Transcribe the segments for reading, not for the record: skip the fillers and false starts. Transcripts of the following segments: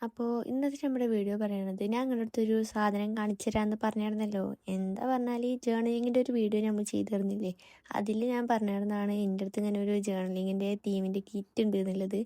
അപ്പോൾ ഇന്നത്തെ നമ്മുടെ വീഡിയോ പറയണത് ഞാൻ നിങ്ങളുടെ അടുത്തൊരു സാധനം കാണിച്ചു തരാമെന്ന് പറഞ്ഞിരുന്നല്ലോ. എന്താ പറഞ്ഞാൽ ഈ ജേർണലിങ്ങിൻ്റെ ഒരു വീഡിയോ നമ്മൾ ചെയ്തു തരുന്നില്ലേ, അതിൽ ഞാൻ പറഞ്ഞിരുന്നതാണ് എൻ്റെ അടുത്ത് ഇങ്ങനെ ഒരു ജേർണലിങ്ങിൻ്റെ തീമിൻ്റെ കിറ്റ് ഉണ്ട് എന്നുള്ളത്.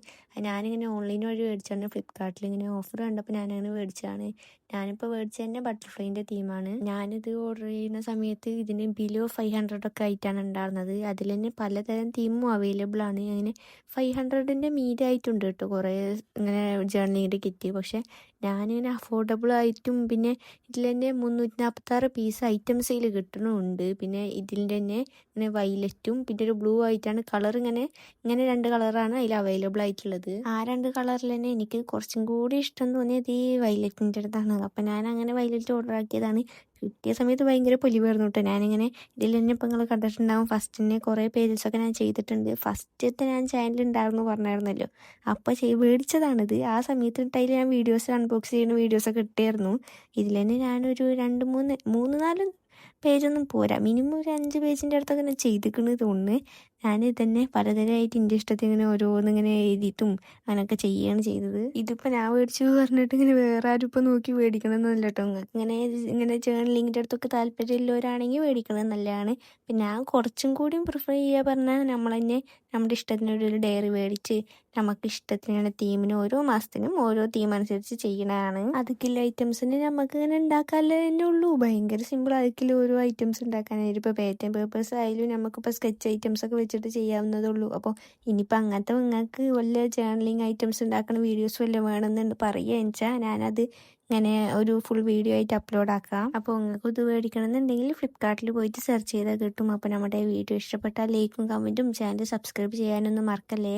ഞാനിങ്ങനെ ഓൺലൈൻ വഴി മേടിച്ചാണ്, ഫ്ലിപ്കാർട്ടിൽ ഇങ്ങനെ ഓഫർ കണ്ടപ്പോൾ ഞാനങ്ങനെ മേടിച്ചതാണ്. ഞാനിപ്പോൾ മേടിച്ചത് തന്നെ ബട്ടർഫ്ലൈൻ്റെ തീമാണ്. ഞാനിത് ഓർഡർ ചെയ്യുന്ന സമയത്ത് ഇതിന് ബിലോ 500 ഒക്കെ ആയിട്ടാണ് ഉണ്ടായിരുന്നത്. അതിൽ തന്നെ പലതരം തീമും അവൈലബിൾ ആണ്. അങ്ങനെ 500ൻ്റെ മീതെ ആയിട്ടുണ്ട് കേട്ടോ കുറേ ഇങ്ങനെ ജേർണലിങ്ങിൻ്റെ കിറ്റ്. പക്ഷേ ഞാനിങ്ങനെ അഫോർഡബിൾ ആയിട്ടും പിന്നെ ഇതിൽ തന്നെ 346 പീസ് ഐറ്റംസ് ഇതിൽ കിട്ടണമുണ്ട്. പിന്നെ ഇതിൻ്റെ തന്നെ ഇങ്ങനെ വൈലറ്റും പിന്നെ ഒരു ബ്ലൂ ആയിട്ടാണ് കളർ. ഇങ്ങനെ ഇങ്ങനെ 2 കളറാണ് അതിൽ അവൈലബിൾ ആയിട്ടുള്ളത്. ആ 2 കളറിൽ തന്നെ എനിക്ക് കുറച്ചും കൂടി ഇഷ്ടം തോന്നിയത് ഈ വൈലറ്റിൻ്റെ അടുത്താണ്. അപ്പം ഞാൻ അങ്ങനെ വൈലറ്റ് ഓർഡർ ആക്കിയതാണ്. കിട്ടിയ സമയത്ത് ഭയങ്കര പൊലിവായിരുന്നു കേട്ടോ. ഞാനിങ്ങനെ ഇതിൽ തന്നെ ഇപ്പം നിങ്ങൾ കണ്ടിട്ടുണ്ടാകും, ഫസ്റ്റ് തന്നെ കുറേ പേജസൊക്കെ ഞാൻ ചെയ്തിട്ടുണ്ട്. ഫസ്റ്റത്തെ ഞാൻ ചാനലുണ്ടായിരുന്നു പറഞ്ഞായിരുന്നല്ലോ, അപ്പോൾ മേടിച്ചതാണിത്. ആ സമയത്ത് ഇട്ടതിൽ ഞാൻ വീഡിയോസ് അൺബോക്സ് ചെയ്യുന്ന വീഡിയോസൊക്കെ ഇട്ടായിരുന്നു. ഇതിൽ തന്നെ ഞാനൊരു 3-4 പേജൊന്നും പോരാ, മിനിമം ഒരു 5 പേജിൻ്റെ അടുത്തൊക്കെ ഞാൻ ചെയ്തിരിക്കണെന്ന് തോന്നുന്നു. ഞാൻ തന്നെ പലതരമായിട്ട് എൻ്റെ ഇഷ്ടത്തിന് ഇങ്ങനെ ഓരോന്നിങ്ങനെ എഴുതിയിട്ടും അങ്ങനെയൊക്കെ ചെയ്യുകയാണ് ചെയ്തത്. ഇതിപ്പോൾ ഞാൻ മേടിച്ചു പറഞ്ഞിട്ട് ഇങ്ങനെ വേറെ ആരും ഇപ്പോൾ നോക്കി മേടിക്കണമെന്നല്ല കേട്ടോ. നിങ്ങൾക്ക് ഇങ്ങനെ ജേർണലിങ്ങിൻ്റെ അടുത്തൊക്കെ താല്പര്യമുള്ളവരാണെങ്കിൽ മേടിക്കണത് നല്ലതാണ്. പിന്നെ ഞാൻ കുറച്ചും കൂടിയും പ്രിഫർ ചെയ്യുക പറഞ്ഞാൽ നമ്മൾ തന്നെ നമ്മുടെ ഇഷ്ടത്തിനൊരു ഡയറി മേടിച്ച് നമുക്ക് ഇഷ്ടത്തിനുള്ള തീമിന് ഓരോ മാസത്തിനും ഓരോ തീം അനുസരിച്ച് ചെയ്യണതാണ്. അതിക്കുള്ള ഐറ്റംസിന് നമുക്ക് ഇങ്ങനെ ഉണ്ടാക്കാനല്ലേ തന്നെ ഉള്ളൂ. ഭയങ്കര സിമ്പിൾ. അതിക്കുള്ള ഓരോ ഐറ്റംസ് ഉണ്ടാക്കാനായിട്ട് ഇപ്പോൾ പാറ്റേൺ പേപ്പേഴ്സ് ആയാലും നമുക്കിപ്പോൾ സ്കെച്ച് ഐറ്റംസ് ഒക്കെ വെച്ചിട്ട് ചെയ്യാവുന്നതേ ഉള്ളൂ. അപ്പോൾ ഇനിയിപ്പോൾ അങ്ങനത്തെ നിങ്ങൾക്ക് വല്ല ജേർണലിങ് ഐറ്റംസ് ഉണ്ടാക്കുന്ന വീഡിയോസ് വല്ലതും വേണമെന്നുണ്ട് പറയുക വെച്ചാൽ ഞാനത് ഇങ്ങനെ ഒരു ഫുൾ വീഡിയോ ആയിട്ട് അപ്ലോഡ് ആക്കാം. അപ്പോൾ നിങ്ങൾക്ക് ഇത് മേടിക്കണമെന്നുണ്ടെങ്കിൽ ഫ്ലിപ്കാർട്ടിൽ പോയിട്ട് സെർച്ച് ചെയ്താൽ കിട്ടും. അപ്പോൾ നമ്മുടെ വീഡിയോ ഇഷ്ടപ്പെട്ടാൽ ലൈക്കും കമൻറ്റും ചാനൽ സബ്സ്ക്രൈബ് ചെയ്യാനൊന്നും മറക്കല്ലേ.